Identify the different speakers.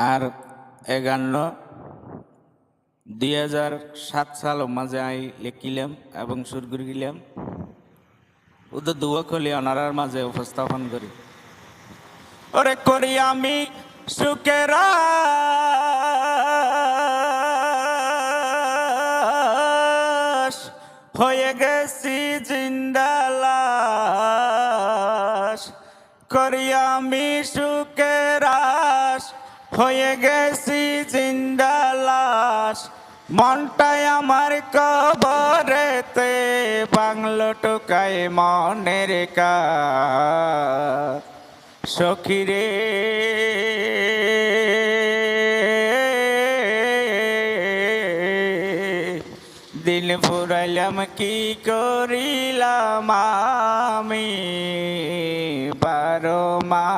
Speaker 1: আর 2007 সাল মাঝে আই লিখিলাম এবং সুর করিলাম ওদের দুয়াকলি অনারার মাঝে উপস্থাপন করি। ওরে করি আমি সুকেরা হয়ে গেছি জিন্দালাস, করি আমি সুকেরাস হয়ে গেছি জিন্দালাস। মনটাই আমার কবরেতে বাংলো টোকায় মনের কাজ সখিরে দিল ফুরাইলাম কি করিলাম আমি 12 মাস।